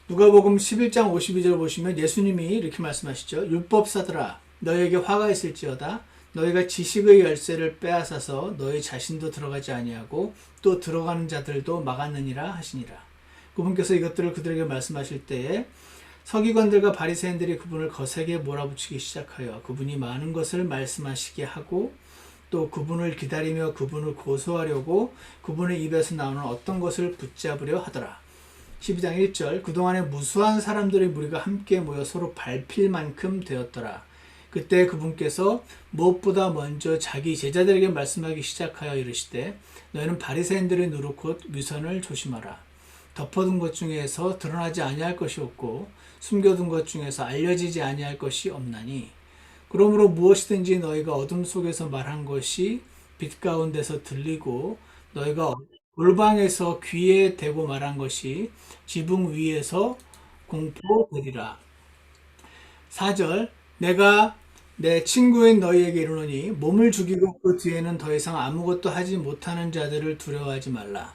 누가복음 11장 52절 보시면 예수님이 이렇게 말씀하시죠. 율법사들아 너희에게 화가 있을지어다 너희가 지식의 열쇠를 빼앗아서 너희 자신도 들어가지 아니하고 또 들어가는 자들도 막았느니라 하시니라. 그분께서 이것들을 그들에게 말씀하실 때에 서기관들과 바리새인들이 그분을 거세게 몰아붙이기 시작하여 그분이 많은 것을 말씀하시게 하고 또 그분을 기다리며 그분을 고소하려고 그분의 입에서 나오는 어떤 것을 붙잡으려 하더라. 12장 1절 그동안에 무수한 사람들의 무리가 함께 모여 서로 밟힐 만큼 되었더라. 그때 그분께서 무엇보다 먼저 자기 제자들에게 말씀하기 시작하여 이르시되 너희는 바리새인들의 누룩 곧 위선을 조심하라. 덮어둔 것 중에서 드러나지 아니할 것이 없고 숨겨둔 것 중에서 알려지지 아니할 것이 없나니 그러므로 무엇이든지 너희가 어둠 속에서 말한 것이 빛 가운데서 들리고 너희가 골방에서 귀에 대고 말한 것이 지붕 위에서 공포되리라. 4절 내가 내 친구인 너희에게 이르노니 몸을 죽이고 그 뒤에는 더 이상 아무것도 하지 못하는 자들을 두려워하지 말라.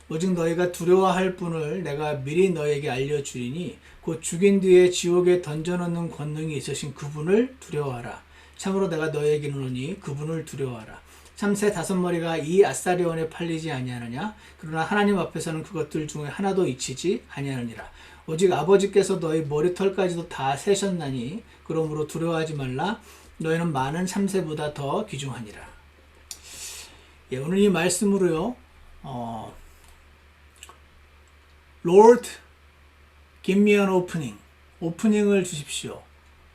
오직 너희가 두려워할 분을 내가 미리 너희에게 알려주리니 곧 죽인 뒤에 지옥에 던져놓는 권능이 있으신 그분을 두려워하라. 참으로 내가 너희에게 이르노니 그분을 두려워하라. 참새 5머리가 이 아사리온에 팔리지 아니하느냐? 그러나 하나님 앞에서는 그것들 중에 하나도 잊히지 아니하느니라. 오직 아버지께서 너희 머리털까지도 다 세셨나니 그러므로 두려워하지 말라. 너희는 많은 참새보다 더 귀중하니라. 예, 오늘 이 말씀으로요. Lord, give me an opening. 오프닝을 주십시오.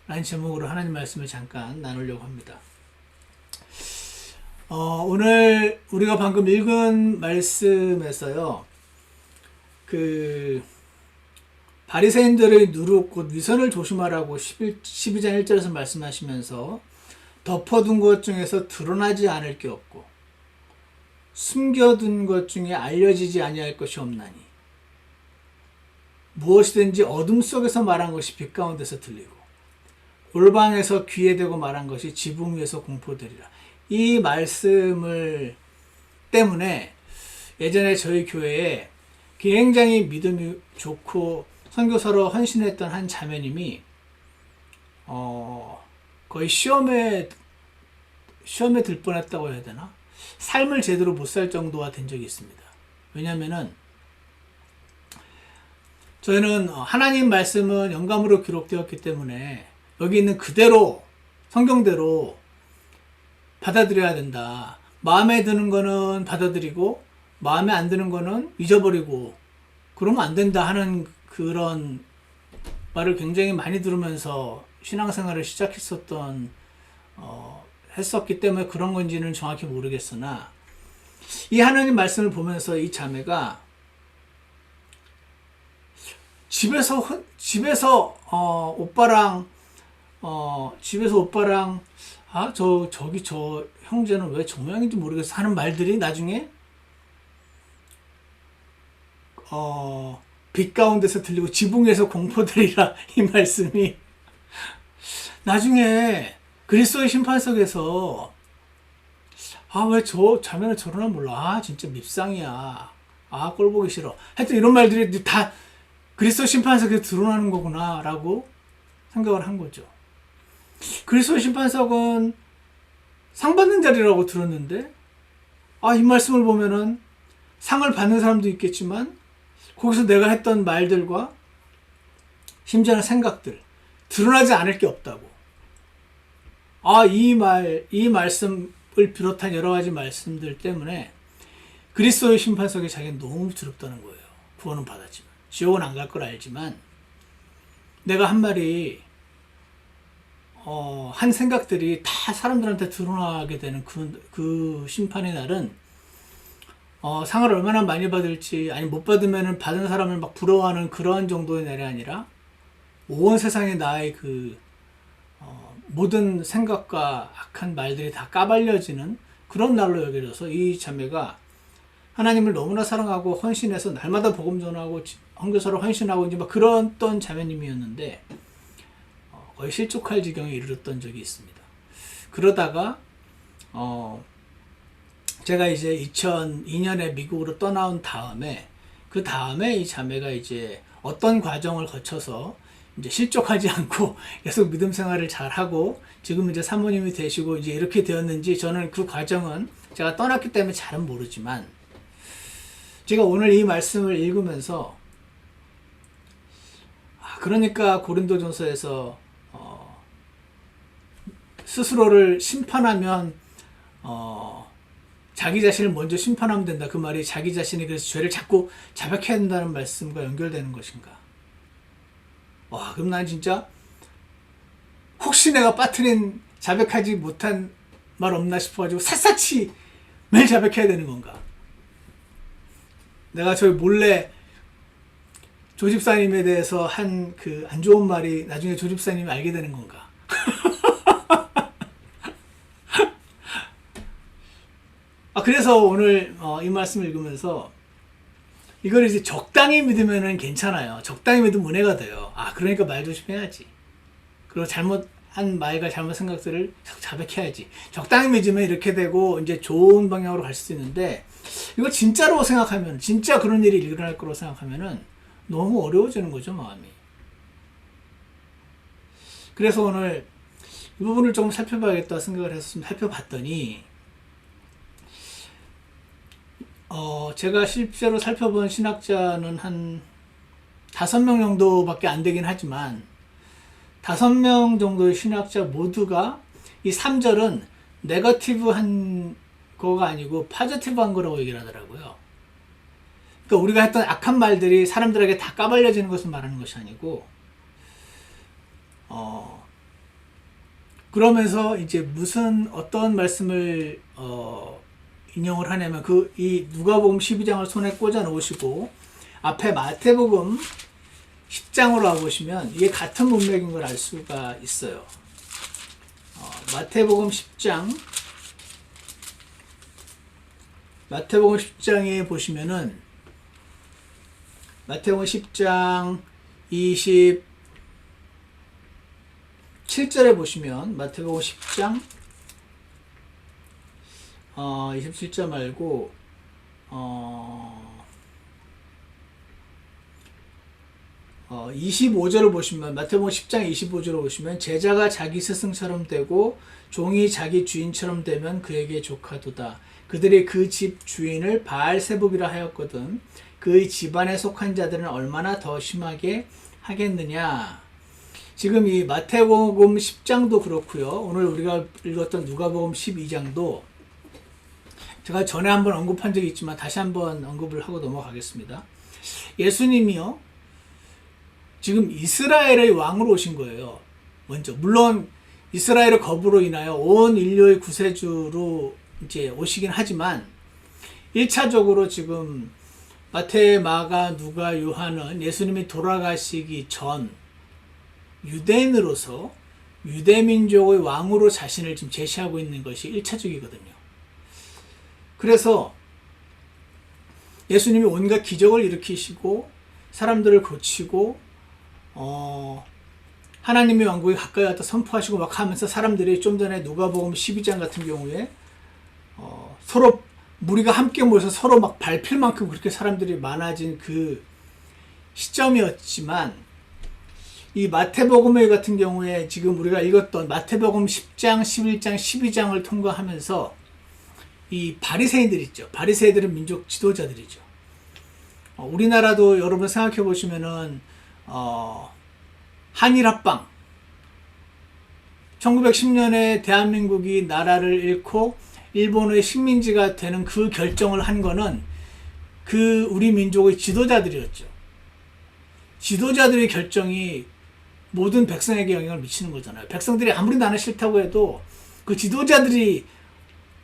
라는 제목으로 하나님 말씀을 잠깐 나누려고 합니다. 오늘 우리가 방금 읽은 말씀에서요. 바리새인들의 누룩 곧 위선을 조심하라고 12장 1절에서 말씀하시면서 덮어둔 것 중에서 드러나지 않을 게 없고 숨겨둔 것 중에 알려지지 아니할 것이 없나니 무엇이든지 어둠 속에서 말한 것이 빛 가운데서 들리고 골방에서 귀에 대고 말한 것이 지붕 위에서 공포되리라. 이 말씀을 때문에 예전에 저희 교회에 굉장히 믿음이 좋고 선교사로 헌신했던 한 자매님이 거의 시험에 들 뻔했다고 해야 되나? 삶을 제대로 못 살 정도가 된 적이 있습니다. 왜냐하면은 저희는 하나님 말씀은 영감으로 기록되었기 때문에 여기 있는 그대로 성경대로 받아들여야 된다. 마음에 드는 거는 받아들이고 마음에 안 드는 거는 잊어버리고 그러면 안 된다 하는 그런 말을 굉장히 많이 들으면서 신앙생활을 했었기 때문에 그런 건지는 정확히 모르겠으나 이 하나님 말씀을 보면서 이 자매가 집에서 오빠랑 저기 저 형제는 왜 저 모양인지 모르겠어 하는 말들이 나중에 빛 가운데서 들리고 지붕에서 공포되리라 이 말씀이 나중에 그리스도의 심판석에서 왜 저 자매는 저러나 몰라 진짜 밉상이야 꼴 보기 싫어 하여튼 이런 말들이 다 그리스도 심판석에 드러나는 거구나 라고 생각을 한 거죠. 그리스도 심판석은 상 받는 자리라고 들었는데 이 말씀을 보면은 상을 받는 사람도 있겠지만 거기서 내가 했던 말들과 심지어는 생각들 드러나지 않을 게 없다고. 이 말씀을 비롯한 여러 가지 말씀들 때문에 그리스도의 심판석에 자기는 너무 두렵다는 거예요. 구원은 받았지만 지옥은 안 갈 걸 알지만 내가 한 말이 한 생각들이 다 사람들한테 드러나게 되는 그 심판의 날은 상을 얼마나 많이 받을지 아니 못 받으면 받은 사람을 막 부러워하는 그런 정도의 날이 아니라 온 세상에 나의 모든 생각과 악한 말들이 다 까발려지는 그런 날로 여겨져서 이 자매가 하나님을 너무나 사랑하고 헌신해서 날마다 복음 전하고 헌교사로 헌신하고 이제 막 그랬던 자매님이었는데 거의 실족할 지경에 이르렀던 적이 있습니다. 그러다가 제가 이제 2002년에 미국으로 떠나온 다음에 그 다음에 이 자매가 이제 어떤 과정을 거쳐서 이제 실족하지 않고 계속 믿음 생활을 잘 하고 지금 이제 사모님이 되시고 이제 이렇게 되었는지 저는 그 과정은 제가 떠났기 때문에 잘은 모르지만 제가 오늘 이 말씀을 읽으면서 그러니까 고린도전서에서 스스로를 심판하면 자기 자신을 먼저 심판하면 된다. 그 말이 자기 자신이 그래서 죄를 자꾸 자백해야 된다는 말씀과 연결되는 것인가? 와, 그럼 난 진짜 혹시 내가 빠뜨린 자백하지 못한 말 없나 싶어가지고 샅샅이 매일 자백해야 되는 건가? 내가 저희 몰래 조집사님에 대해서 한 그 안 좋은 말이 나중에 조집사님이 알게 되는 건가? 그래서 오늘 이 말씀을 읽으면서 이걸 이제 적당히 믿으면은 괜찮아요. 적당히 믿으면 은혜가 돼요. 그러니까 말 조심해야지. 그리고 잘못한 말과 잘못 생각들을 자백해야지. 적당히 믿으면 이렇게 되고 이제 좋은 방향으로 갈 수도 있는데 이거 진짜로 생각하면 진짜 그런 일이 일어날 거라고 생각하면은 너무 어려워지는 거죠, 마음이. 그래서 오늘 이 부분을 조금 살펴봐야겠다 생각을 해서 살펴봤더니 제가 실제로 살펴본 신학자는 한 5명 정도밖에 안 되긴 하지만 5명 정도의 신학자 모두가 이 3절은 네거티브한 거가 아니고 파저티브한 거라고 얘기를 하더라고요. 그러니까 우리가 했던 악한 말들이 사람들에게 다 까발려지는 것을 말하는 것이 아니고 그러면서 이제 어떤 말씀을 인용을 하냐면 이 누가복음 12장을 손에 꽂아 놓으시고 앞에 마태복음 10장으로 와보시면 이게 같은 문맥인 걸 알 수가 있어요. 마태복음 10장에 보시면은 마태복음 10장 27절에 보시면 마태복음 10장 27절 말고 25절을 보시면 마태복음 10장 25절을 보시면 제자가 자기 스승처럼 되고 종이 자기 주인처럼 되면 그에게 족하도다. 그들이 그 집 주인을 바알세붑이라 하였거든. 그의 집안에 속한 자들은 얼마나 더 심하게 하겠느냐. 지금 이 마태복음 10장도 그렇고요. 오늘 우리가 읽었던 누가복음 12장도 제가 전에 한번 언급한 적이 있지만 다시 한번 언급을 하고 넘어가겠습니다. 예수님이요, 지금 이스라엘의 왕으로 오신 거예요. 먼저 물론 이스라엘의 거부로 인하여 온 인류의 구세주로 이제 오시긴 하지만 1차적으로 지금 마태, 마가, 누가, 요한은 예수님이 돌아가시기 전 유대인으로서 유대민족의 왕으로 자신을 지금 제시하고 있는 것이 1차적이거든요. 그래서 예수님이 온갖 기적을 일으키시고 사람들을 고치고 하나님의 왕국에 가까이 왔다 선포하시고 막 하면서 사람들이 좀 전에 누가복음 12장 같은 경우에 서로 무리가 함께 모여서 서로 막 밟힐 만큼 그렇게 사람들이 많아진 그 시점이었지만 이 마태복음 같은 경우에 지금 우리가 읽었던 마태복음 10장, 11장, 12장을 통과하면서 이 바리새인들 있죠. 바리새인들은 민족 지도자들이죠. 우리나라도 여러분 생각해 보시면은 한일합방 1910년에 대한민국이 나라를 잃고 일본의 식민지가 되는 그 결정을 한 거는 그 우리 민족의 지도자들이었죠. 지도자들의 결정이 모든 백성에게 영향을 미치는 거잖아요. 백성들이 아무리 나는 싫다고 해도 그 지도자들이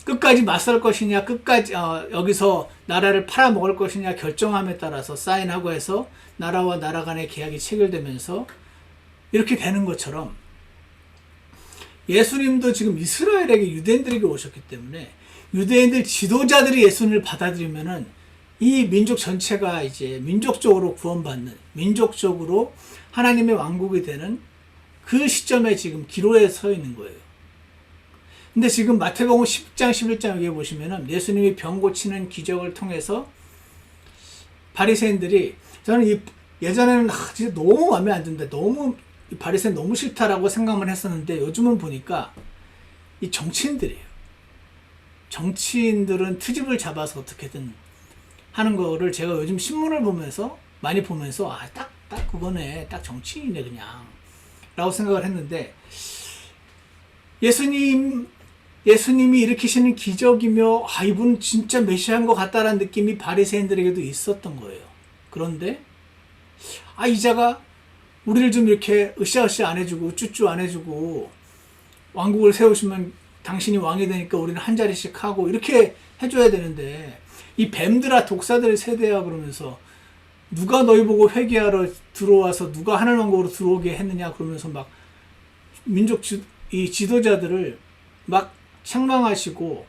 끝까지 맞설 것이냐, 끝까지 여기서 나라를 팔아먹을 것이냐 결정함에 따라서 사인하고 해서 나라와 나라 간의 계약이 체결되면서 이렇게 되는 것처럼 예수님도 지금 이스라엘에게 유대인들에게 오셨기 때문에 유대인들 지도자들이 예수님을 받아들이면은 이 민족 전체가 이제 민족적으로 구원받는, 민족적으로 하나님의 왕국이 되는 그 시점에 지금 기로에 서 있는 거예요. 근데 지금 마태복음 10장, 11장 여기 보시면은 예수님이 병 고치는 기적을 통해서 바리새인들이 저는 예전에는 진짜 너무 마음에 안 든다. 너무 이 바리새인 너무 싫다라고 생각만 했었는데 요즘은 보니까 이 정치인들이에요. 정치인들은 트집을 잡아서 어떻게든 하는 거를 제가 요즘 신문을 보면서 많이 보면서 딱 그거네. 딱 정치인이네 그냥. 라고 생각을 했는데 예수님이 일으키시는 기적이며 이분 진짜 메시아인 것 같다라는 느낌이 바리새인들에게도 있었던 거예요. 그런데 이자가 우리를 좀 이렇게 으쌰으쌰 안 해주고 쭈쭈 안 해주고 왕국을 세우시면 당신이 왕이 되니까 우리는 한 자리씩 하고 이렇게 해줘야 되는데 이 뱀들아 독사들 세대야 그러면서 누가 너희 보고 회개하러 들어와서 누가 하늘 왕국으로 들어오게 했느냐 그러면서 막 민족 지도자들을 막 책망하시고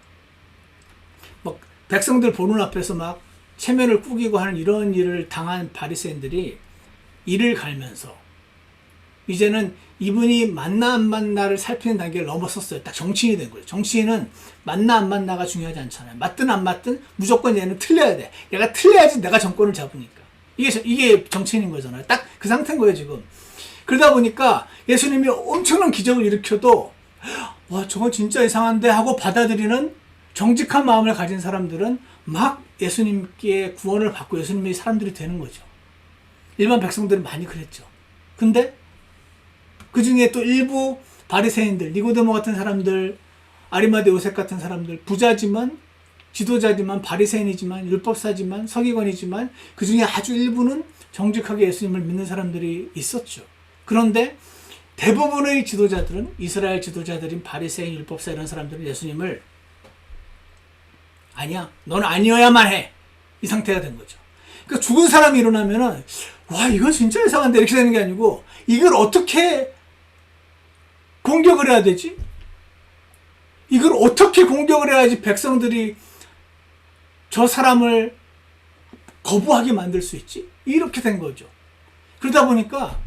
막 백성들 보는 앞에서 막 체면을 꾸기고 하는 이런 일을 당한 바리새인들이 이를 갈면서 이제는 이분이 맞나 안 맞나를 살피는 단계를 넘어섰어요. 딱 정치인이 된 거예요. 정치인은 맞나 안 맞나가 중요하지 않잖아요. 맞든 안 맞든 무조건 얘는 틀려야 돼. 얘가 틀려야지 내가 정권을 잡으니까. 이게 정치인인 거잖아요. 딱 그 상태인 거예요, 지금. 그러다 보니까 예수님이 엄청난 기적을 일으켜도 와, 저건 진짜 이상한데 하고 받아들이는 정직한 마음을 가진 사람들은 막 예수님께 구원을 받고 예수님이 사람들이 되는 거죠. 일반 백성들은 많이 그랬죠. 근데 그 중에 또 일부 바리새인들, 니고데모 같은 사람들, 아리마대 요셉 같은 사람들, 부자지만 지도자지만 바리새인이지만 율법사지만 서기관이지만 그 중에 아주 일부는 정직하게 예수님을 믿는 사람들이 있었죠. 그런데 대부분의 지도자들은 이스라엘 지도자들인 바리새인, 율법사 이런 사람들은 예수님을 아니야, 넌 아니어야만 해. 이 상태가 된 거죠. 그러니까 죽은 사람이 일어나면은 와, 이건 진짜 이상한데 이렇게 되는 게 아니고 이걸 어떻게 공격을 해야 되지? 이걸 어떻게 공격을 해야지 백성들이 저 사람을 거부하게 만들 수 있지? 이렇게 된 거죠. 그러다 보니까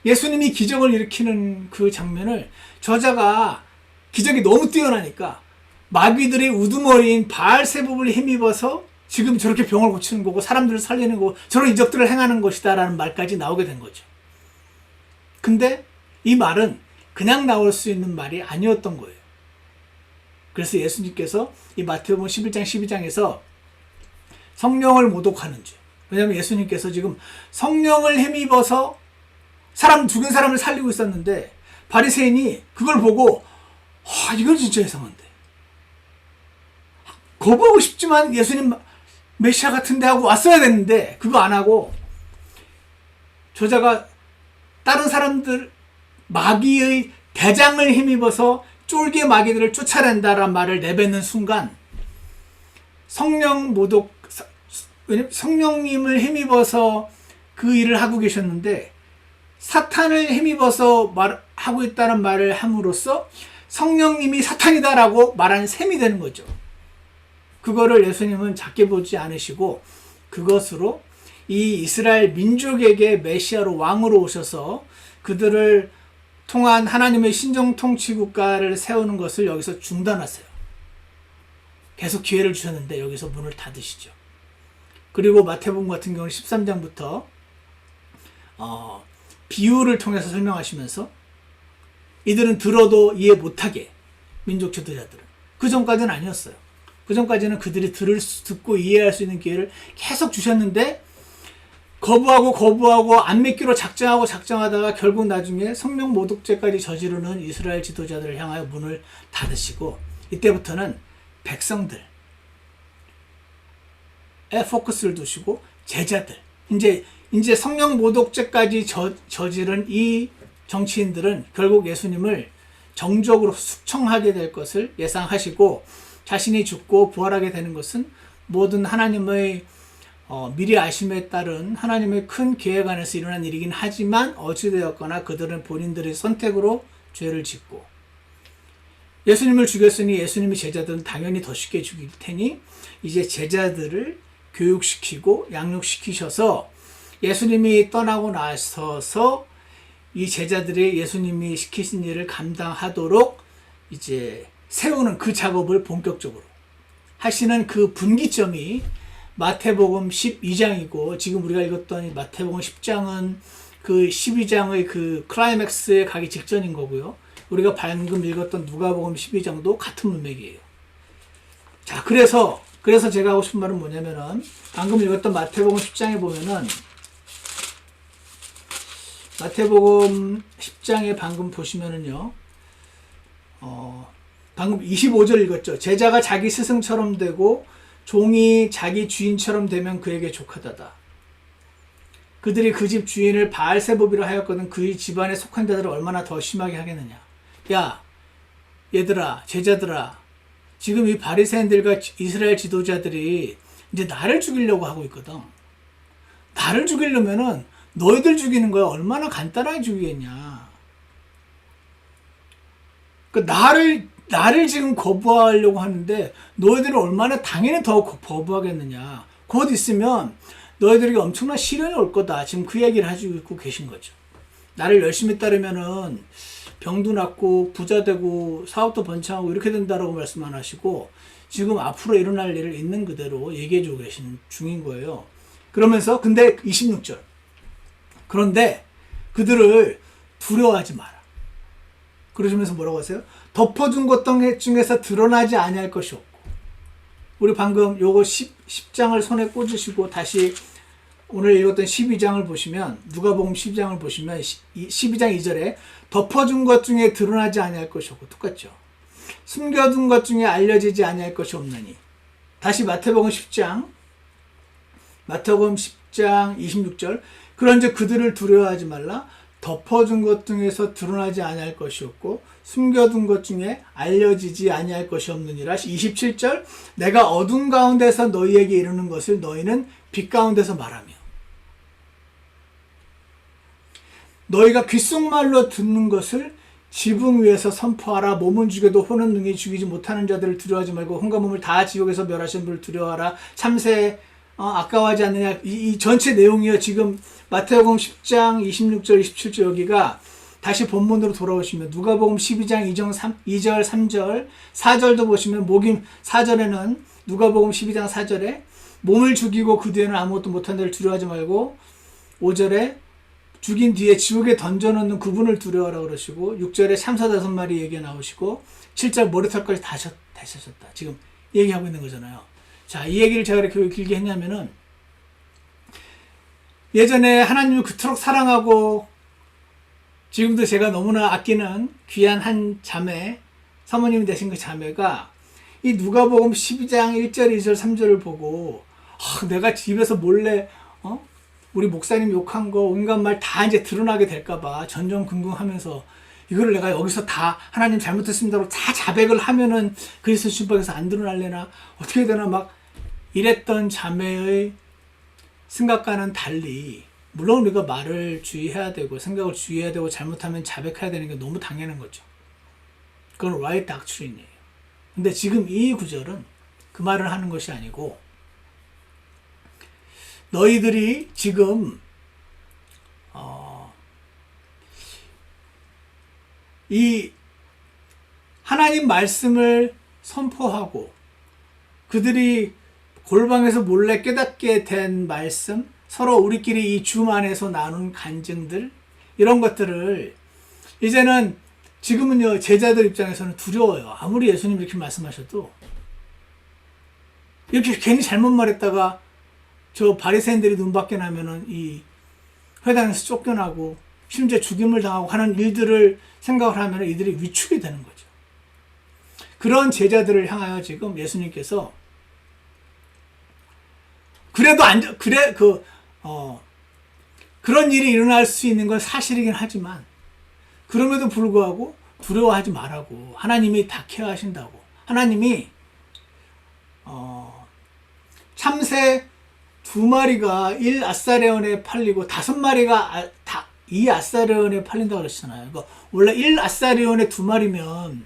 예수님이 기적을 일으키는 그 장면을 저자가 기적이 너무 뛰어나니까 마귀들의 우두머리인 바알세불을 힘입어서 지금 저렇게 병을 고치는 거고 사람들을 살리는 거고 저런 이적들을 행하는 것이다라는 말까지 나오게 된 거죠. 근데 이 말은 그냥 나올 수 있는 말이 아니었던 거예요. 그래서 예수님께서 이 마태복음 11장 12장에서 성령을 모독하는 죄. 왜냐하면 예수님께서 지금 성령을 힘입어서 죽은 사람을 살리고 있었는데 바리새인이 그걸 보고 이건 진짜 이상한데 거부하고 싶지만 예수님 메시아 같은데 하고 왔어야 됐는데 그거 안 하고 저자가 다른 사람들 마귀의 대장을 힘입어서 쫄개 마귀들을 쫓아낸다라는 말을 내뱉는 순간 성령님을 힘입어서 그 일을 하고 계셨는데 사탄을 힘입어서 하고 있다는 말을 함으로써 성령님이 사탄이다라고 말하는 셈이 되는 거죠. 그거를 예수님은 작게 보지 않으시고 그것으로 이 이스라엘 민족에게 메시아로 왕으로 오셔서 그들을 통한 하나님의 신정 통치 국가를 세우는 것을 여기서 중단하세요. 계속 기회를 주셨는데 여기서 문을 닫으시죠. 그리고 마태복음 같은 경우는 13장부터 비유를 통해서 설명하시면서 이들은 들어도 이해 못하게 민족 지도자들은 그 전까지는 아니었어요. 그 전까지는 그들이 듣고 이해할 수 있는 기회를 계속 주셨는데 거부하고 안 믿기로 작정하다가 결국 나중에 성령 모독죄까지 저지르는 이스라엘 지도자들을 향하여 문을 닫으시고 이때부터는 백성들에 포커스를 두시고 제자들 이제 성령 모독죄까지 저지른 이 정치인들은 결국 예수님을 정적으로 숙청하게 될 것을 예상하시고 자신이 죽고 부활하게 되는 것은 모든 하나님의 미리 아심에 따른 하나님의 큰 계획 안에서 일어난 일이긴 하지만 어찌되었거나 그들은 본인들의 선택으로 죄를 짓고 예수님을 죽였으니 예수님의 제자들은 당연히 더 쉽게 죽일 테니 이제 제자들을 교육시키고 양육시키셔서 예수님이 떠나고 나서서 이 제자들이 예수님이 시키신 일을 감당하도록 이제 세우는 그 작업을 본격적으로 하시는 그 분기점이 마태복음 12장이고 지금 우리가 읽었던 이 마태복음 10장은 그 12장의 그 클라이맥스에 가기 직전인 거고요. 우리가 방금 읽었던 누가복음 12장도 같은 문맥이에요. 자, 그래서 제가 하고 싶은 말은 뭐냐면은 방금 읽었던 마태복음 10장에 보면은 마태복음 10장에 방금 보시면은요. 방금 25절 읽었죠. 제자가 자기 스승처럼 되고 종이 자기 주인처럼 되면 그에게 족하다다. 그들이 그 집 주인을 바알세봅이라 하였거든 그의 집안에 속한 자들을 얼마나 더 심하게 하겠느냐. 야, 얘들아, 제자들아, 지금 이 바리새인들과 이스라엘 지도자들이 이제 나를 죽이려고 하고 있거든. 나를 죽이려면은 너희들 죽이는 거야 얼마나 간단하게 죽이겠냐. 그러니까 나를 지금 거부하려고 하는데 너희들은 얼마나 당연히 더 거부하겠느냐. 곧 있으면 너희들에게 엄청난 시련이 올 거다. 지금 그 얘기를 하시고 계신 거죠. 나를 열심히 따르면은 병도 낫고 부자 되고 사업도 번창하고 이렇게 된다라고 말씀 안 하시고 지금 앞으로 일어날 일을 있는 그대로 얘기해 주고 계신 중인 거예요. 그러면서 근데 26절 그런데 그들을 두려워하지 마라. 그러시면서 뭐라고 하세요? 덮어준 것 중에서 드러나지 아니할 것이 없고. 우리 방금 요거 10장을 손에 꽂으시고 다시 오늘 읽었던 12장을 보시면 누가복음 12장을 보시면 12장 2절에 덮어준 것 중에 드러나지 아니할 것이 없고 똑같죠. 숨겨둔 것 중에 알려지지 아니할 것이 없나니. 다시 마태복음 10장 26절 그런즉 그들을 두려워하지 말라. 덮어준 것 중에서 드러나지 아니할 것이 없고 숨겨둔 것 중에 알려지지 아니할 것이 없느니라. 27절 내가 어둠 가운데서 너희에게 이르는 것을 너희는 빛 가운데서 말하며 너희가 귓속말로 듣는 것을 지붕 위에서 선포하라. 몸은 죽여도 혼은 능히 죽이지 못하는 자들을 두려워하지 말고 혼과 몸을 다 지옥에서 멸하시는 분을 두려워하라. 참새 아까워하지 않느냐. 이 전체 내용이요. 지금 마태복음 10장 26절 27절 여기가 다시 본문으로 돌아오시면 누가복음 12장 2절 3절 4절도 보시면 목임 4절에는 누가복음 12장 4절에 몸을 죽이고 그 뒤에는 아무것도 못한 자를 두려워하지 말고 5절에 죽인 뒤에 지옥에 던져놓는 그분을 두려워하라 그러시고 6절에 참사 5마리 얘기가 나오시고 7절 머리털까지 다 셨다. 지금 얘기하고 있는 거잖아요. 자, 이 얘기를 제가 이렇게 길게 했냐면은 예전에 하나님을 그토록 사랑하고 지금도 제가 너무나 아끼는 귀한 한 자매, 사모님이 되신 그 자매가 이 누가복음 12장 1절, 2절, 3절을 보고 내가 집에서 몰래 우리 목사님 욕한 거 온갖 말 다 이제 드러나게 될까봐 전전긍긍하면서 이거를 내가 여기서 다 하나님 잘못했습니다로 다 자백을 하면은 그리스도 신방에서 안 드러날래나 어떻게 해야 되나 막 이랬던 자매의 생각과는 달리 물론 우리가 말을 주의해야 되고 생각을 주의해야 되고 잘못하면 자백해야 되는 게 너무 당연한 거죠. 그건 right doctrine이에요. 근데 지금 이 구절은 그 말을 하는 것이 아니고 너희들이 지금 이 하나님 말씀을 선포하고 그들이 골방에서 몰래 깨닫게 된 말씀, 서로 우리끼리 이 줌 안에서 나눈 간증들 이런 것들을 이제는 지금은요 제자들 입장에서는 두려워요. 아무리 예수님 이렇게 말씀하셔도 이렇게 괜히 잘못 말했다가 저 바리새인들이 눈밖에 나면은 이 회당에서 쫓겨나고 심지어 죽임을 당하고 하는 일들을 생각을 하면 이들이 위축이 되는 거죠. 그런 제자들을 향하여 지금 예수님께서 그런 일이 일어날 수 있는 건 사실이긴 하지만 그럼에도 불구하고 두려워하지 말라고 하나님이 다 케어하신다고 하나님이 참새 2마리가 1아사레온에 팔리고 5마리가 2아사레온에 팔린다고 그랬잖아요. 그러니까 원래 1아사레온에 2마리면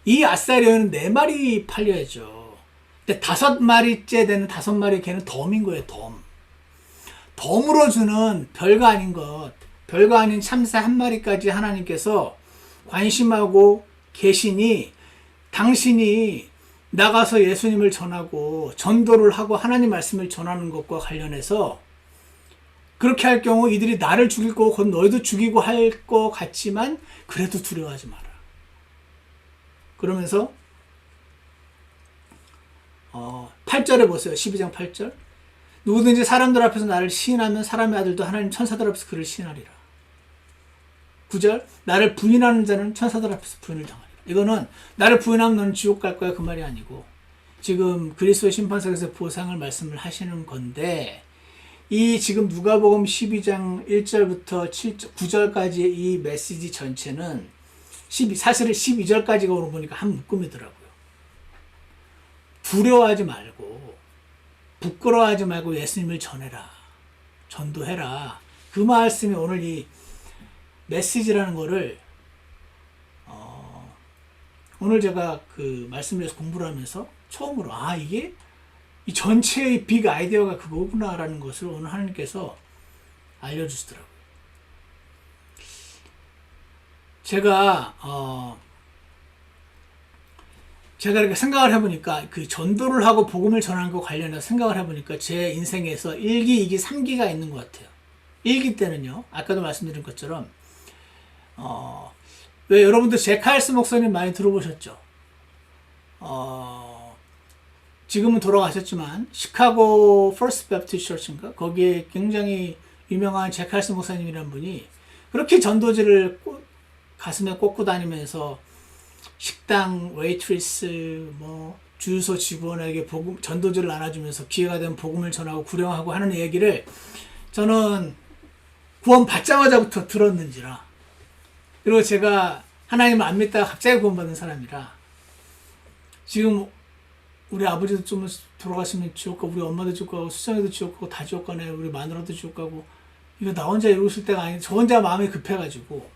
2아사레온은 4마리 팔려야죠. 근데 5마리째 되는 5마리 걔는 덤인 거예요. 덤으로 주는 별거 아닌 것, 별거 아닌 참새 1마리까지 하나님께서 관심하고 계시니 당신이 나가서 예수님을 전하고 전도를 하고 하나님 말씀을 전하는 것과 관련해서 그렇게 할 경우 이들이 나를 죽일 거고 곧 너희도 죽이고 할 것 같지만 그래도 두려워하지 마라. 그러면서 8절에 보세요. 12장 8절. 누구든지 사람들 앞에서 나를 시인하면 사람의 아들도 하나님 천사들 앞에서 그를 시인하리라. 9절. 나를 부인하는 자는 천사들 앞에서 부인을 당하리라. 이거는 나를 부인하면 너는 지옥 갈 거야 그 말이 아니고 지금 그리스도의 심판석에서 보상을 말씀을 하시는 건데 이 지금 누가복음 12장 1절부터 9절까지의 이 메시지 전체는 사실은 12절까지가 오늘 보니까 한 묶음이더라고요. 두려워하지 말고 부끄러워하지 말고 예수님을 전해라. 전도해라. 그 말씀이 오늘 이 메시지라는 거를 오늘 제가 그 말씀을 해서 공부를 하면서 처음으로 이게 이 전체의 빅 아이디어가 그거구나라는 것을 오늘 하나님께서 알려주시더라고요. 제가 이렇게 생각을 해보니까 그 전도를 하고 복음을 전하는 것 관련해서 생각을 해보니까 제 인생에서 1기, 2기, 3기가 있는 것 같아요. 1기 때는요, 아까도 말씀드린 것처럼 왜 여러분들 제카일스 목사님 많이 들어보셨죠? 지금은 돌아가셨지만 시카고 퍼스트 배프티스트 처치인가? 거기에 굉장히 유명한 제카일스 목사님이라는 분이 그렇게 전도지를 가슴에 꽂고 다니면서 식당 웨이트리스 주유소 직원에게 전도지를 나눠주면서 기회가 되면 복음을 전하고 구령하고 하는 얘기를 저는 구원 받자마자부터 들었는지라. 그리고 제가 하나님을 안 믿다가 갑자기 구원받은 사람이라 지금 우리 아버지도 좀 돌아가시면 지옥 가고 우리 엄마도 지옥 가고 수정이도 지옥 가고 다 지옥 가네. 우리 마누라도 지옥 가고 이거 나 혼자 이러고 있을 때가 아닌데 저 혼자 마음이 급해가지고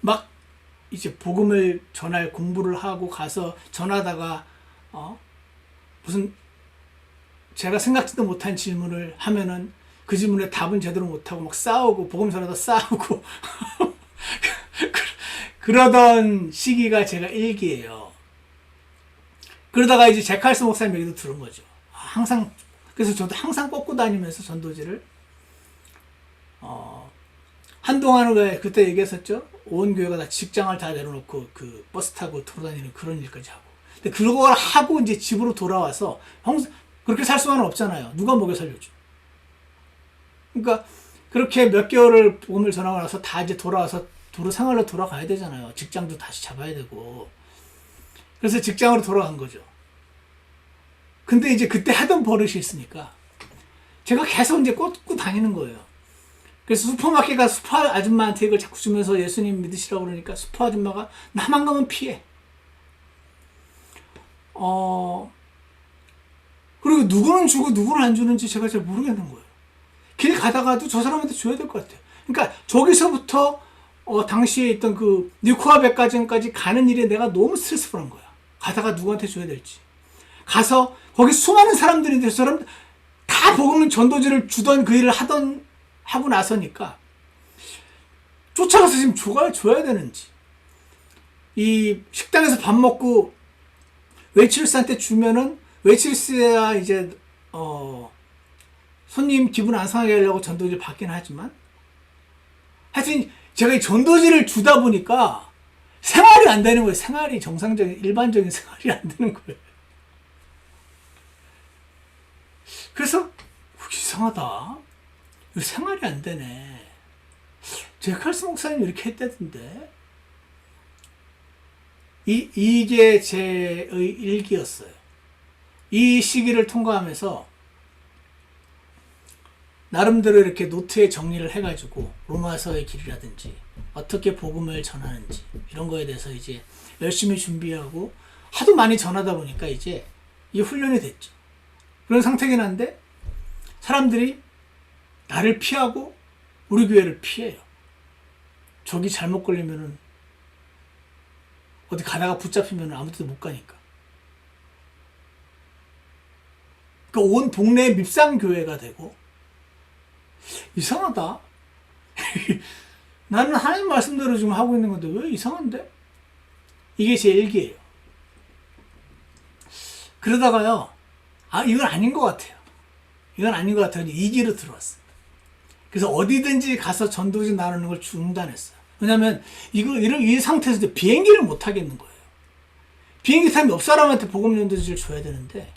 막 이제 복음을 전할 공부를 하고 가서 전하다가 무슨 제가 생각지도 못한 질문을 하면은 그 질문에 답은 제대로 못하고 막 싸우고 복음 전하다 싸우고 그러던 시기가 제가 1기예요. 그러다가 이제 제칼스 목사님 얘기도 들은 거죠. 항상 그래서 저도 항상 꽂고 다니면서 전도지를 한동안은 왜 그때 얘기했었죠. 온 교회가 다 직장을 다 내려놓고 그 버스 타고 돌아다니는 그런 일까지 하고. 근데 그걸 하고 이제 집으로 돌아와서 그렇게 살 수는 없잖아요. 누가 먹여 살려줘. 그러니까 그렇게 몇 개월을 복음을 전하고 나서 다 이제 돌아와서 도로 생활로 돌아가야 되잖아요. 직장도 다시 잡아야 되고. 그래서 직장으로 돌아간 거죠. 근데 이제 그때 하던 버릇이 있으니까 제가 계속 이제 꽂고 다니는 거예요. 그래서 슈퍼마켓 가서 슈퍼 아줌마한테 이걸 자꾸 주면서 예수님 믿으시라고 그러니까 슈퍼 아줌마가 나만 가면 피해. 그리고 누구는 주고 누구는 안 주는지 제가 잘 모르겠는 거예요. 길 가다가도 저 사람한테 줘야 될 것 같아요. 그러니까 저기서부터 당시에 있던 그 뉴코아 백화점까지 가는 일에 내가 너무 스트레스풀한 거야. 가다가 누구한테 줘야 될지. 가서 거기 수많은 사람들이 있는데 저 사람 다 복음 전도지를 주던 그 일을 하고 나서니까 쫓아가서 지금 줘야 되는지. 이 식당에서 밥 먹고 웨이트리스한테 주면은 웨이트리스야 이제 손님 기분 안 상하게 하려고 전도지를 받긴 하지만 하여튼 제가 이 전도지를 주다 보니까 생활이 안 되는 거예요. 생활이 정상적인 일반적인 생활이 안 되는 거예요. 그래서 이상하다. 이거 생활이 안 되네. 제칼스 목사님 이렇게 했다던데. 이게 제 일기였어요. 이 시기를 통과하면서 나름대로 이렇게 노트에 정리를 해가지고 로마서의 길이라든지 어떻게 복음을 전하는지 이런 거에 대해서 이제 열심히 준비하고 하도 많이 전하다 보니까 이제 이 훈련이 됐죠. 그런 상태긴 한데 사람들이 나를 피하고 우리 교회를 피해요. 저기 잘못 걸리면은 어디 가다가 붙잡히면 아무 데도 못 가니까. 그러니까 온 동네에 밉상교회가 되고 이상하다. 나는 하나님 말씀대로 지금 하고 있는 건데 왜 이상한데? 이게 제 일기예요. 그러다가요, 이건 아닌 것 같아요. 이건 아닌 것 같아요. 이기로 들어왔어요. 그래서 어디든지 가서 전도지 나누는 걸 중단했어요. 왜냐면 이 상태에서 이제 비행기를 못 하겠는 거예요. 비행기 타면 옆 사람한테 복음 전도지를 줘야 되는데,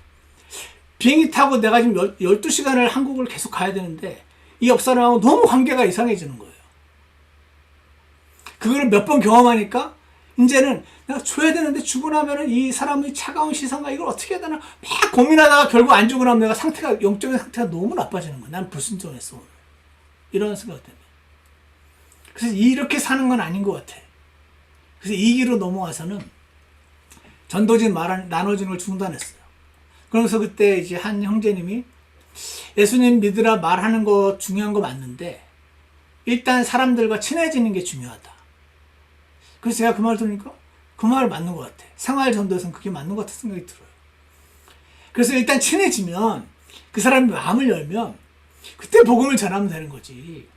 비행기 타고 내가 지금 12시간을 한국을 계속 가야 되는데, 이 옆 사람하고 너무 관계가 이상해지는 거예요. 그거를 몇 번 경험하니까, 이제는 내가 줘야 되는데 주고 나면은 이 사람의 차가운 시선과 이걸 어떻게 해야 되나 막 고민하다가 결국 안 주고 나면 내가 영적인 상태가 너무 나빠지는 거야. 난 불순종했어, 오늘. 이런 생각 때문에. 그래서 이렇게 사는 건 아닌 것 같아. 그래서 이 길로 넘어와서는 전도진 나눠주는 걸 중단했어요. 그러면서 그때 이제 한 형제님이 예수님 믿으라 말하는 거 중요한 거 맞는데 일단 사람들과 친해지는 게 중요하다. 그래서 제가 그 말 들으니까 그 말 맞는 것 같아. 생활 전도에서는 그게 맞는 것 같은 생각이 들어요. 그래서 일단 친해지면 그 사람이 마음을 열면 그때 복음을 전하면 되는 거지.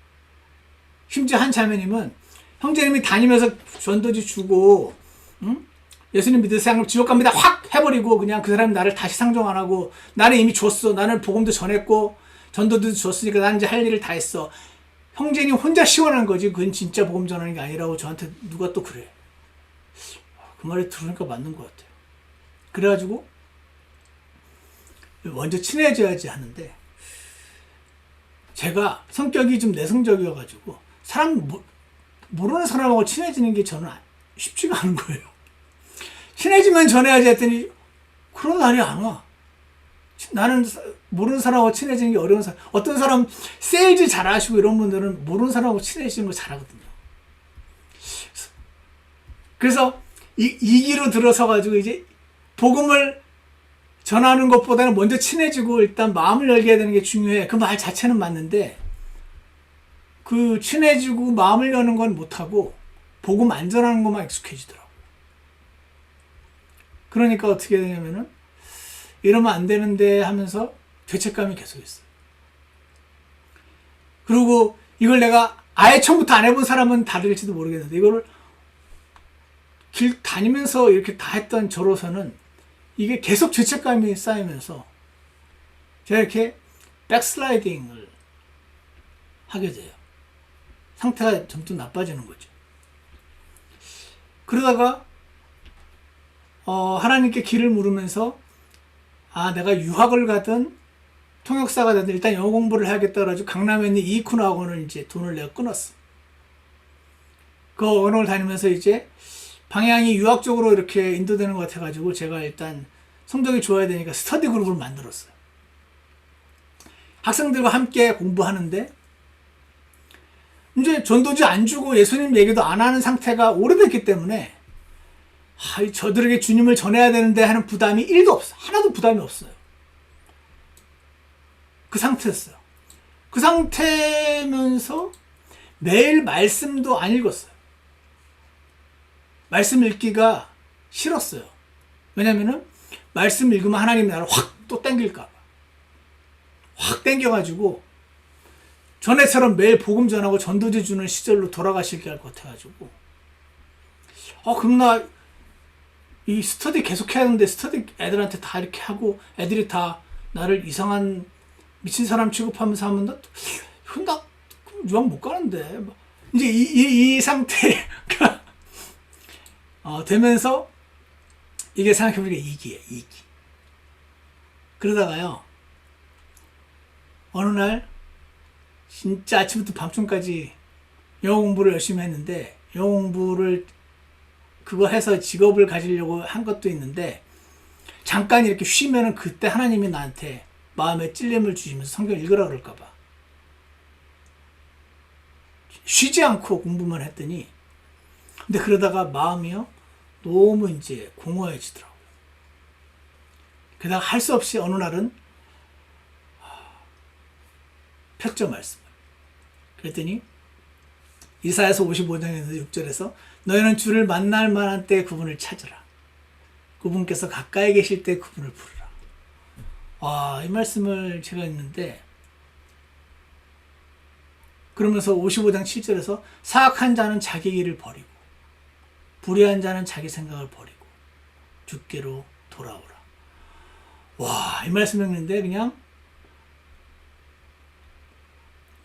심지어 한 자매님은 형제님이 다니면서 전도지 주고 예수님 믿으세요 하면 지옥 갑니다 확 해버리고 그냥 그 사람이 나를 다시 상종 안 하고 나는 이미 줬어. 나는 복음도 전했고 전도도 줬으니까 나는 이제 할 일을 다 했어. 형제님 혼자 시원한 거지 그건 진짜 복음 전하는 게 아니라고 저한테 누가 또 그래. 그 말이 들으니까 맞는 것 같아요. 그래가지고 먼저 친해져야지 하는데 제가 성격이 좀 내성적이어가지고 모르는 사람하고 친해지는 게 저는 쉽지가 않은 거예요. 친해지면 전해야지 했더니 그런 날이 안 와. 나는 모르는 사람하고 친해지는 게 어려운 사람. 어떤 사람 세일즈 잘하시고 이런 분들은 모르는 사람하고 친해지는 거 잘하거든요. 그래서 이 기로 들어서 가지고 이제 복음을 전하는 것보다는 먼저 친해지고 일단 마음을 열게 되는 게 중요해. 그 말 자체는 맞는데 그 친해지고 마음을 여는 건 못하고 복음 안 전하는 것만 익숙해지더라고. 그러니까 어떻게 되냐면은 이러면 안 되는데 하면서 죄책감이 계속 있어요. 그리고 이걸 내가 아예 처음부터 안 해본 사람은 다를지도 모르겠는데 이거를 길 다니면서 이렇게 다 했던 저로서는 이게 계속 죄책감이 쌓이면서 제가 이렇게 백슬라이딩을 하게 돼요. 상태가 점점 나빠지는 거죠. 그러다가 하나님께 길을 물으면서 내가 유학을 가든 통역사가 되든 일단 영어 공부를 해야겠다 그래가지고 강남에 있는 이이쿤 학원을 이제 돈을 내가 끊었어. 그 학원을 다니면서 이제 방향이 유학 쪽으로 이렇게 인도되는 것 같아가지고 제가 일단 성적이 좋아야 되니까 스터디 그룹을 만들었어요. 학생들과 함께 공부하는데 이제 전도지 안 주고 예수님 얘기도 안 하는 상태가 오래됐기 때문에 저들에게 주님을 전해야 되는데 하는 부담이 1도 없어. 하나도 부담이 없어요. 그 상태였어요. 그 상태면서 매일 말씀도 안 읽었어요. 말씀 읽기가 싫었어요. 왜냐면은 말씀 읽으면 하나님이 나를 확 또 땡길까 봐. 확 땡겨가지고 전에처럼 매일 복음 전하고 전도지 주는 시절로 돌아가시게 할 것 같아가지고 그럼 나 이 스터디 계속 해야 하는데 스터디 애들한테 다 이렇게 하고 애들이 다 나를 이상한 미친 사람 취급하면서 하면 나 유학 못 가는데 이제 이 상태가 되면서 이게 생각해보니까 이기예요. 이기. 그러다가요 어느 날 진짜 아침부터 밤중까지 영어 공부를 열심히 했는데 영어 공부를 그거 해서 직업을 가지려고 한 것도 있는데 잠깐 이렇게 쉬면은 그때 하나님이 나한테 마음에 찔림을 주시면서 성경 읽으라 그럴까 봐 쉬지 않고 공부만 했더니 근데 그러다가 마음이요 너무 이제 공허해지더라고요. 게다가 할 수 없이 어느 날은 폈죠 말씀을. 그랬더니 이사야서 55장에서 6절에서 너희는 주를 만날 만한 때 그분을 찾으라. 그분께서 가까이 계실 때 그분을 부르라. 이 말씀을 제가 읽는데 그러면서 55장 7절에서 사악한 자는 자기 길을 버리고 불의한 자는 자기 생각을 버리고 주께로 돌아오라. 와, 이 말씀 읽는데 그냥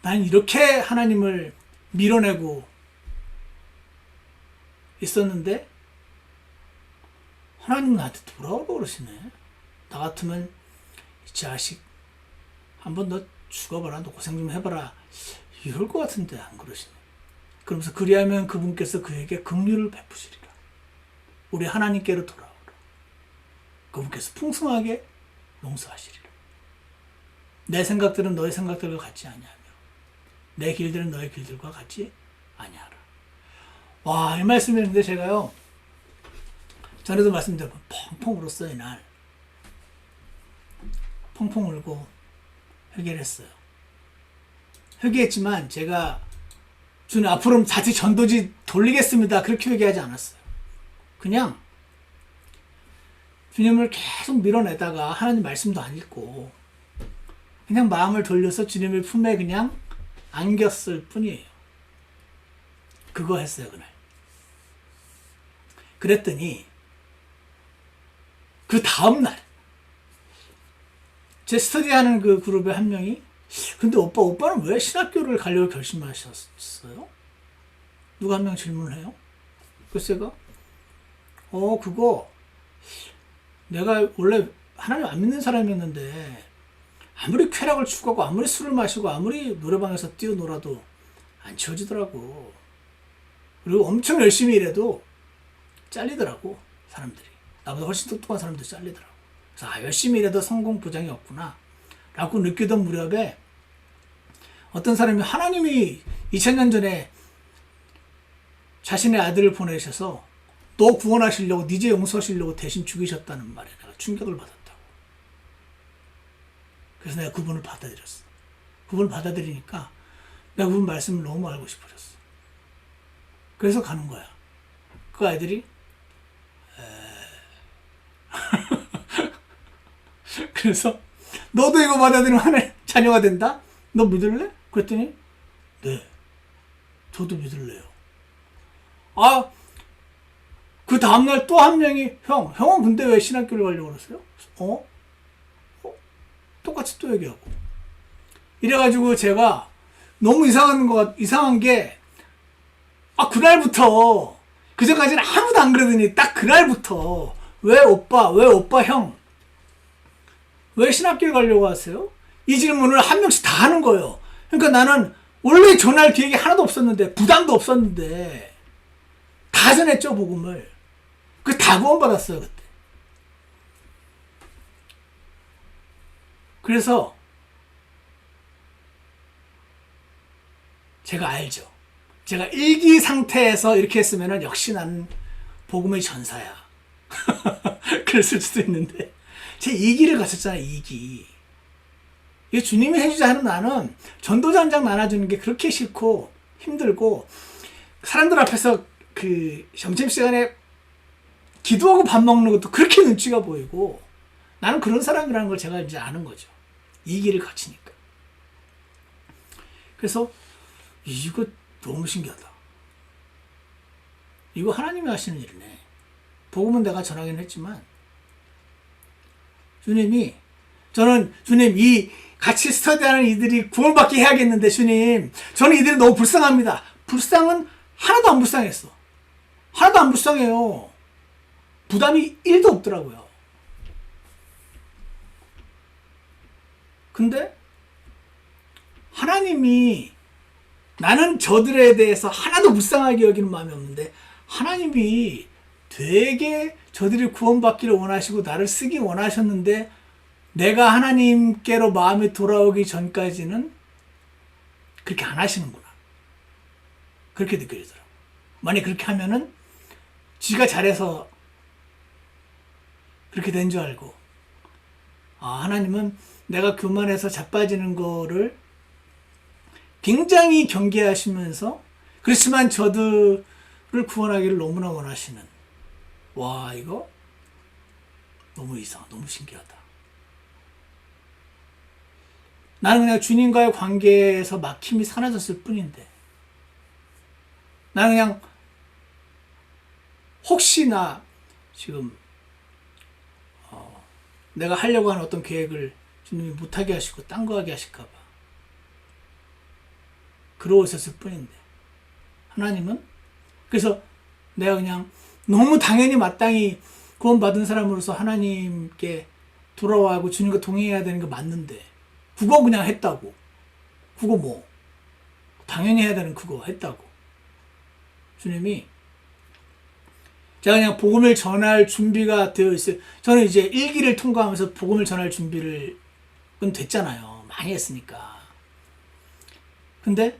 난 이렇게 하나님을 밀어내고 있었는데 하나님 나한테 돌아오라고 그러시네. 나 같으면 이 자식 한번 너 죽어봐라, 너 고생 좀 해봐라, 이럴 것 같은데 안 그러시네. 그러면서 그리하면 그분께서 그에게 긍휼을 베푸시리라. 우리 하나님께로 돌아오라. 그분께서 풍성하게 용서하시리라. 내 생각들은 너의 생각들과 같지 아니하며 내 길들은 너의 길들과 같지 아니하라. 와, 이 말씀을 했는데 제가요, 전에도 말씀드렸고 펑펑 울었어요. 이날 펑펑 울고 회개를 했어요. 회개했지만 제가 주님 앞으로는 자칫 전도지 돌리겠습니다, 그렇게 회개하지 않았어요. 그냥 주님을 계속 밀어내다가 하나님 말씀도 안 읽고 그냥 마음을 돌려서 주님의 품에 그냥 안겼을 뿐이에요. 그거 했어요, 그날. 그랬더니 그 다음날 제 스터디하는 그 그룹의 한 명이, 근데 오빠는 왜 신학교를 가려고 결심하셨어요? 누가 한 명 질문을 해요. 그래서 제가 그거 내가 원래 하나님 안 믿는 사람이었는데 아무리 쾌락을 추구하고 아무리 술을 마시고 아무리 노래방에서 뛰어놀아도 안 채워지더라고. 그리고 엄청 열심히 일해도 잘리더라고, 사람들이. 나보다 훨씬 똑똑한 사람들이 잘리더라고. 그래서 열심히 일해도 성공 보장이 없구나 라고 느끼던 무렵에 어떤 사람이 하나님이 2000년 전에 자신의 아들을 보내셔서 너 구원하시려고, 네 죄 용서하시려고 대신 죽이셨다는 말에 내가 충격을 받았다고. 그래서 내가 그분을 받아들였어. 그분을 받아들이니까 내가 그분 말씀을 너무 알고 싶어졌어. 그래서 가는 거야. 그 아이들이 그래서 너도 이거 받아들이면 하나님 자녀가 된다? 너 믿을래? 그랬더니 네, 저도 믿을래요. 그 다음날 또 한 명이 형은 근데 왜 신학교를 가려고 그러세요? 똑같이 또 얘기하고. 이래가지고 제가 너무 이상한 게, 그날부터, 그전까지는 아무도 안 그러더니 딱 그날부터 왜 오빠 형, 왜 신학교에 가려고 하세요? 이 질문을 한 명씩 다 하는 거예요. 그러니까 나는 원래 전할 계획이 하나도 없었는데, 부담도 없었는데 다 전했죠, 복음을. 다 구원받았어요, 그때. 그래서 제가 알죠. 제가 일기 상태에서 이렇게 했으면 역시 나는 복음의 전사야. 그랬을 수도 있는데 제 2기를 거쳤잖아요. 2기. 이게 주님이 해주자 하는 나는 전도자 한 장 나눠주는 게 그렇게 싫고 힘들고, 사람들 앞에서 그 점심시간에 기도하고 밥 먹는 것도 그렇게 눈치가 보이고, 나는 그런 사람이라는 걸 제가 이제 아는 거죠. 2기를 거치니까. 그래서 이거 너무 신기하다. 이거 하나님이 하시는 일이네. 복음은 내가 전하긴 했지만 주님 이 같이 스터디하는 이들이 구원받게 해야겠는데 주님, 저는 이들이 너무 불쌍합니다. 불쌍은 하나도 안 불쌍했어. 하나도 안 불쌍해요. 부담이 1도 없더라고요. 근데 하나님이, 나는 저들에 대해서 하나도 불쌍하게 여기는 마음이 없는데 하나님이 되게 저들이 구원받기를 원하시고 나를 쓰기 원하셨는데 내가 하나님께로 마음이 돌아오기 전까지는 그렇게 안 하시는구나, 그렇게 느껴지더라고요. 만약 그렇게 하면은 지가 잘해서 그렇게 된 줄 알고, 하나님은 내가 교만해서 자빠지는 거를 굉장히 경계하시면서 그렇지만 저들을 구원하기를 너무나 원하시는, 와, 이거 너무 너무 신기하다. 나는 그냥 주님과의 관계에서 막힘이 사라졌을 뿐인데, 나는 그냥 혹시나 지금 내가 하려고 하는 어떤 계획을 주님이 못하게 하시고 딴 거 하게 하실까봐 그러셨을 뿐인데, 하나님은 그래서 내가 그냥 너무 당연히 마땅히 구원받은 사람으로서 하나님께 돌아와고 주님과 동행해야 되는 거 맞는데 그거 그냥 했다고. 그거 뭐 당연히 해야 되는 그거 했다고. 주님이 제가 그냥 복음을 전할 준비가 되어 있어요. 저는 이제 1기를 통과하면서 복음을 전할 준비를 됐잖아요. 많이 했으니까. 근데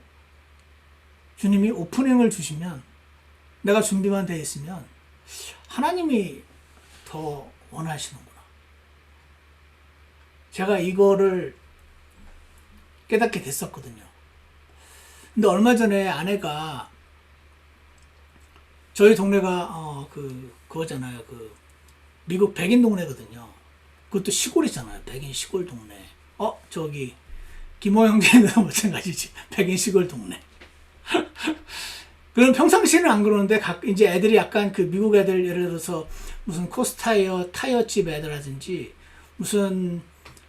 주님이 오프닝을 주시면 내가 준비만 되어 있으면 하나님이 더 원하시는구나. 제가 이거를 깨닫게 됐었거든요. 근데 얼마 전에 아내가 저희 동네가 그거잖아요. 미국 백인 동네거든요. 그것도 시골이잖아요. 백인 시골 동네. 저기 김호 형제도 마찬가지지. 백인 시골 동네. 그럼 평상시에는 안 그러는데 이제 애들이 약간 미국 애들 예를 들어서 무슨 코스타이어 타이어집 애들라든지 무슨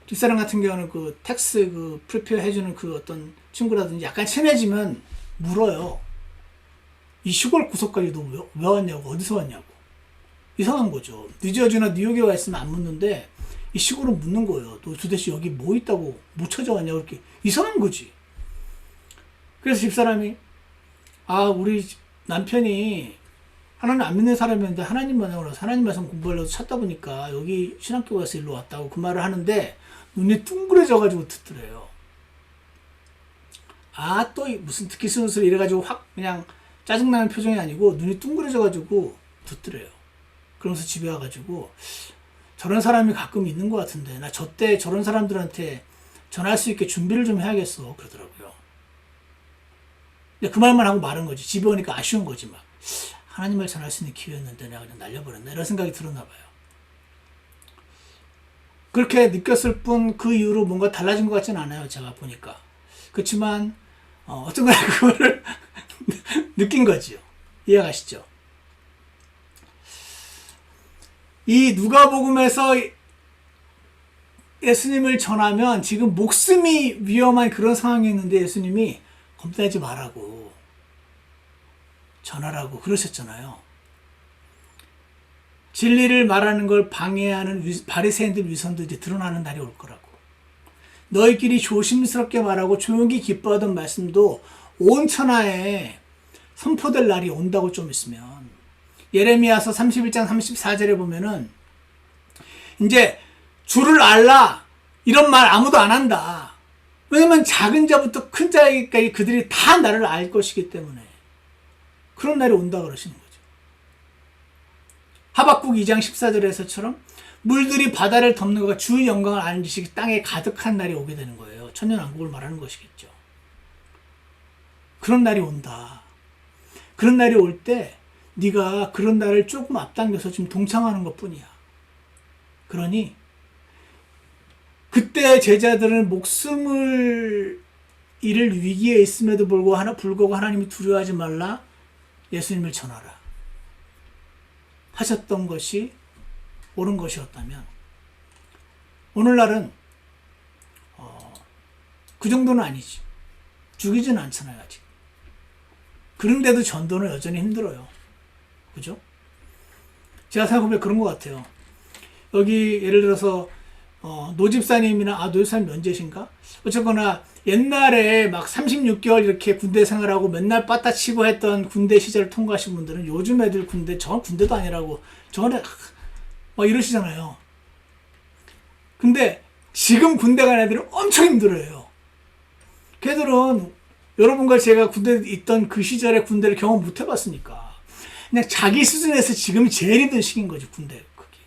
뒷사람 같은 경우는 텍스 프리페어 해주는 어떤 친구라든지 약간 친해지면 물어요. 이 시골 구석까지 너 왜 왔냐고, 어디서 왔냐고. 이상한 거죠. 뉴저지나 뉴욕에 와 있으면 안 묻는데 이 시골은 묻는 거예요. 너 도대체 여기 뭐 있다고 뭐 찾아왔냐고. 이렇게 이상한 거지. 그래서 집사람이 우리 남편이 하나님 안 믿는 사람이었는데 하나님 만나고 나서 하나님 말씀 공부하려고 찾다 보니까 여기 신학교 가서 일로 왔다고 그 말을 하는데 눈이 둥그레져가지고 듣더래요. 또 무슨 듣기 싫은 소리 이래가지고 확 그냥 짜증나는 표정이 아니고 눈이 둥그레져가지고 듣더래요. 그러면서 집에 와가지고 저런 사람이 가끔 있는 것 같은데 나 저때 저런 사람들한테 전할 수 있게 준비를 좀 해야겠어 그러더라고요. 그 말만 하고 마른 거지. 집에 오니까 아쉬운 거지 막. 하나님을 전할 수 있는 기회였는데 내가 그냥 날려버렸네 이런 생각이 들었나 봐요. 그렇게 느꼈을 뿐 그 이후로 뭔가 달라진 것 같지는 않아요. 제가 보니까. 그렇지만 어떤 거야 그거를 느낀 거지요. 이해가시죠? 이 누가복음에서 예수님을 전하면 지금 목숨이 위험한 그런 상황이 있는데 예수님이 겁내지 말라고 전하라고 그러셨잖아요. 진리를 말하는 걸 방해하는 바리새인들 위선도 이제 드러나는 날이 올 거라고. 너희끼리 조심스럽게 말하고 조용히 기뻐하던 말씀도 온 천하에 선포될 날이 온다고 좀 있으면. 예레미야서 31장 34절에 보면은 이제 주를 알라 이런 말 아무도 안 한다. 왜냐면 작은 자부터 큰 자에게까지 그들이 다 나를 알 것이기 때문에 그런 날이 온다 그러시는 거죠. 하박국 2장 14절에서처럼 물들이 바다를 덮는 것과 주의 영광을 아는 지식이 땅에 가득한 날이 오게 되는 거예요. 천년왕국을 말하는 것이겠죠. 그런 날이 온다. 그런 날이 올 때 네가 그런 날을 조금 앞당겨서 좀 동참하는 것뿐이야. 그러니 그때 제자들은 목숨을 잃을 위기에 있음에도 불구하고 하나님이 두려워하지 말라 예수님을 전하라 하셨던 것이 옳은 것이었다면 오늘날은 그 정도는 아니지. 죽이지는 않잖아요 아직. 그런데도 전도는 여전히 힘들어요. 그죠? 제가 생각해보면 그런 것 같아요. 여기 예를 들어서 노집사님이나 노집사님 면제신가? 어쨌거나 옛날에 막 36개월 이렇게 군대 생활하고 맨날 빠따치고 했던 군대 시절을 통과하신 분들은 요즘 애들 저 군대도 아니라고 저는 막 이러시잖아요. 근데 지금 군대 간 애들은 엄청 힘들어요. 걔들은 여러분과 제가 군대에 있던 그 시절의 군대를 경험 못 해봤으니까 그냥 자기 수준에서 지금이 제일 힘든 시기인 거죠. 군대 그게.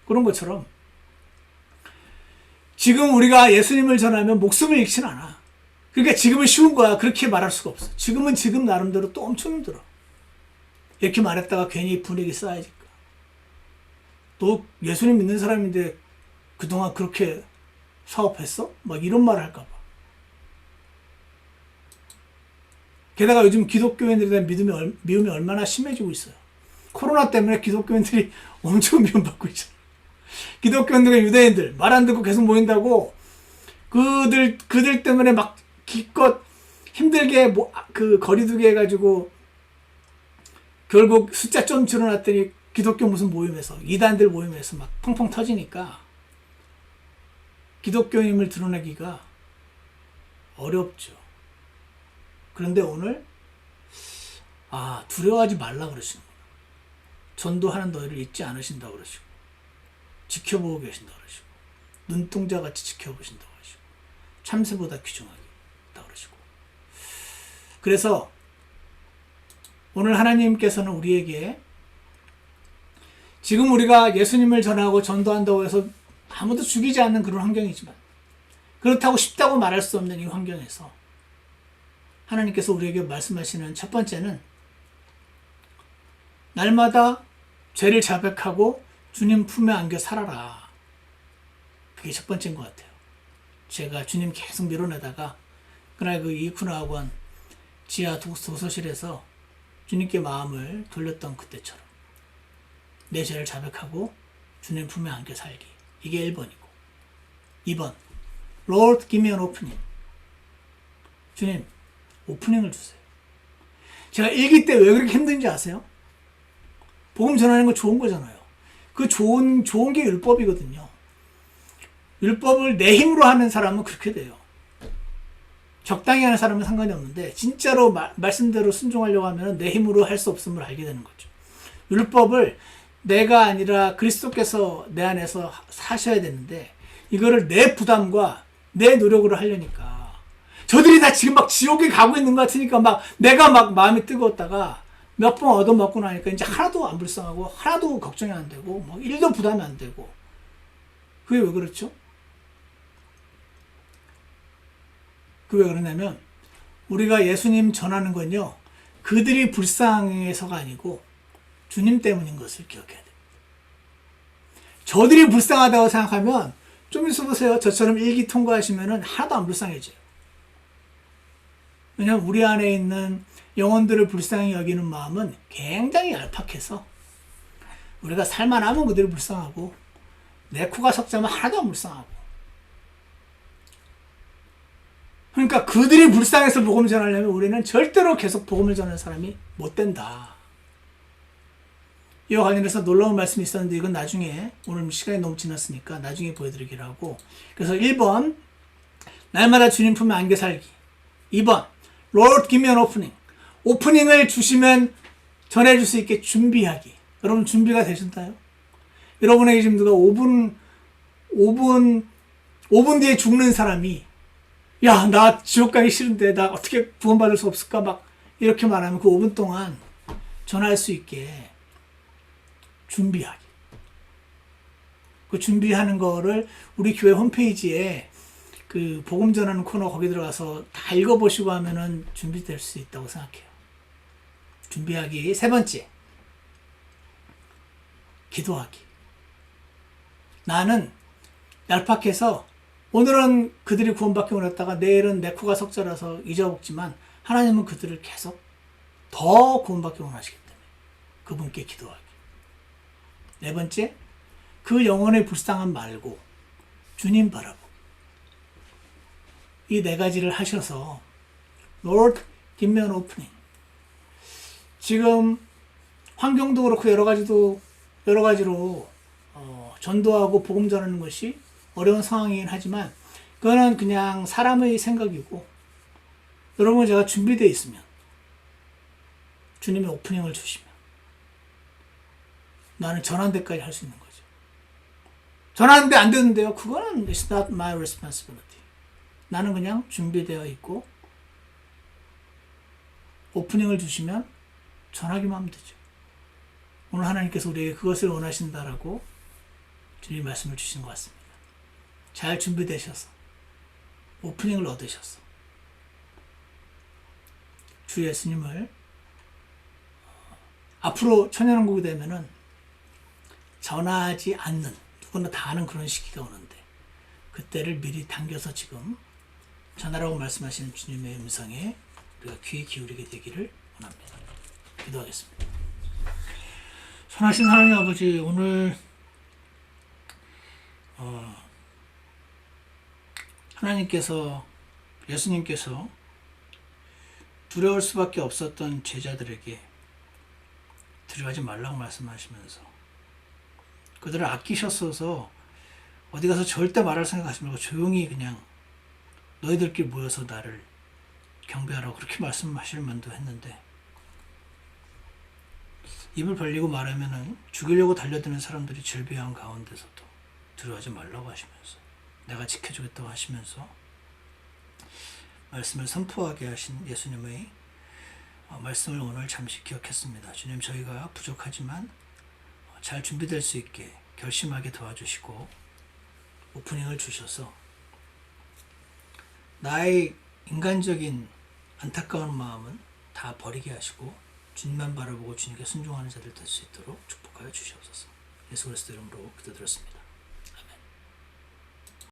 그런 것처럼 지금 우리가 예수님을 전하면 목숨을 잃진 않아. 그러니까 지금은 쉬운 거야. 그렇게 말할 수가 없어. 지금은 지금 나름대로 또 엄청 힘들어. 이렇게 말했다가 괜히 분위기 쌓여질까. 너 예수님 믿는 사람인데 그동안 그렇게 사업했어? 막 이런 말을 할까봐. 게다가 요즘 기독교인들에 대한 미움이 얼마나 심해지고 있어요. 코로나 때문에 기독교인들이 엄청 미움받고 있잖아요. 기독교인들과 유대인들 말 안 듣고 계속 모인다고 그들 때문에 막 기껏 힘들게 그 거리두기 해가지고 결국 숫자 좀 줄여놨더니 기독교 무슨 모임에서 이단들 모임에서 막 펑펑 터지니까 기독교임을 드러내기가 어렵죠. 그런데 오늘 두려워하지 말라 그러시는구나. 전도하는 너희를 잊지 않으신다고 그러시고 지켜보고 계신다고 그러시고 눈동자같이 지켜보신다고 그러시고 참새보다 귀중하게 있다고 그러시고 그래서 오늘 하나님께서는 우리에게 지금 우리가 예수님을 전하고 전도한다고 해서 아무도 죽이지 않는 그런 환경이지만 그렇다고 쉽다고 말할 수 없는 이 환경에서 하나님께서 우리에게 말씀하시는 첫 번째는 날마다 죄를 자백하고 주님 품에 안겨 살아라. 그게 첫 번째인 것 같아요. 제가 주님 계속 밀어내다가 그날 그 이쿠나 학원 지하 도서실에서 주님께 마음을 돌렸던 그때처럼 내 죄를 자백하고 주님 품에 안겨 살기. 이게 1번이고 2번 Lord give me an opening. 주님 오프닝을 주세요. 제가 일기 때 왜 그렇게 힘든지 아세요? 복음 전하는 거 좋은 거잖아요. 그 좋은 게 율법이거든요. 율법을 내 힘으로 하는 사람은 그렇게 돼요. 적당히 하는 사람은 상관이 없는데 진짜로 말씀대로 순종하려고 하면 내 힘으로 할 수 없음을 알게 되는 거죠. 율법을 내가 아니라 그리스도께서 내 안에서 사셔야 되는데 이거를 내 부담과 내 노력으로 하려니까 저들이 다 지금 막 지옥에 가고 있는 것 같으니까 내가 마음이 뜨거웠다가 몇 번 얻어먹고 나니까 이제 하나도 안 불쌍하고 하나도 걱정이 안 되고 1도 부담이 안 되고 그게 왜 그렇죠? 그게 왜 그러냐면 우리가 예수님 전하는 건요 그들이 불쌍해서가 아니고 주님 때문인 것을 기억해야 돼요. 저들이 불쌍하다고 생각하면 좀 있어 보세요. 저처럼 일기 통과하시면은 하나도 안 불쌍해져요. 왜냐하면 우리 안에 있는 영혼들을 불쌍히 여기는 마음은 굉장히 얄팍해서 우리가 살만하면 그들이 불쌍하고 내 코가 석자면 하나도 안 불쌍하고 그러니까 그들이 불쌍해서 복음을 전하려면 우리는 절대로 계속 복음을 전하는 사람이 못 된다. 이와 관련해서 놀라운 말씀이 있었는데 이건 나중에 오늘 시간이 너무 지났으니까 나중에 보여드리기로 하고 그래서 1번 날마다 주님 품에 안겨 살기 2번 Lord give me an opening 오프닝을 주시면 전해줄 수 있게 준비하기 여러분 준비가 되셨나요? 여러분에게 지금 누가 5분 뒤에 죽는 사람이 야, 나 지옥 가기 싫은데 나 어떻게 구원받을 수 없을까 막 이렇게 말하면 그 5분 동안 전할 수 있게 준비하기. 그 준비하는 거를 우리 교회 홈페이지에 그 복음 전하는 코너 거기 들어가서 다 읽어보시고 하면은 준비될 수 있다고 생각해요. 준비하기. 세 번째. 기도하기. 나는 얄팍해서 오늘은 그들이 구원받기 원했다가 내일은 내 코가 석자라서 잊어먹지만 하나님은 그들을 계속 더 구원받기 원하시기 때문에 그분께 기도하기. 네 번째, 그 영혼의 불쌍함 말고 주님 바라보기. 이 네 가지를 하셔서 Lord, give me an opening. 지금 환경도 그렇고 여러 가지로 전도하고 복음 전하는 것이 어려운 상황이긴 하지만 그거는 그냥 사람의 생각이고 여러분 제가 준비되어 있으면 주님의 오프닝을 주시면 나는 전한 데까지 할 수 있는 거죠. 전하는데 안 되는데요. 그거는 it's not my responsibility. 나는 그냥 준비되어 있고 오프닝을 주시면 전하기만 하면 되죠. 오늘 하나님께서 우리에게 그것을 원하신다라고 주님 말씀을 주신 것 같습니다. 잘 준비되셔서 오프닝을 얻으셔서 주 예수님을 앞으로 천연왕국이 되면은 전하지 않는 누구나 다 아는 그런 시기가 오는데 그때를 미리 당겨서 지금 전하라고 말씀하시는 주님의 음성에 우리가 귀 기울이게 되기를 원합니다. 기도하겠습니다. 선하신 하나님 아버지, 오늘 하나님께서, 예수님께서 두려울 수밖에 없었던 제자들에게 두려워하지 말라고 말씀하시면서 그들을 아끼셨어서 어디 가서 절대 말할 생각하지 말고 조용히 그냥 너희들끼리 모여서 나를 경배하라고 그렇게 말씀하실 만도 했는데, 입을 벌리고 말하면은 죽이려고 달려드는 사람들이 절비한 가운데서도 두려워하지 말라고 하시면서 내가 지켜주겠다고 하시면서 말씀을 선포하게 하신 예수님의 말씀을 오늘 잠시 기억했습니다. 주님, 저희가 부족하지만 잘 준비될 수 있게 결심하게 도와주시고 오프닝을 주셔서 나의 인간적인 안타까운 마음은 다 버리게 하시고 주님만 바라보고 주님께 순종하는 자들 될 수 있도록 축복하여 주시옵소서. 예수 그리스도 이름으로 기도드렸습니다.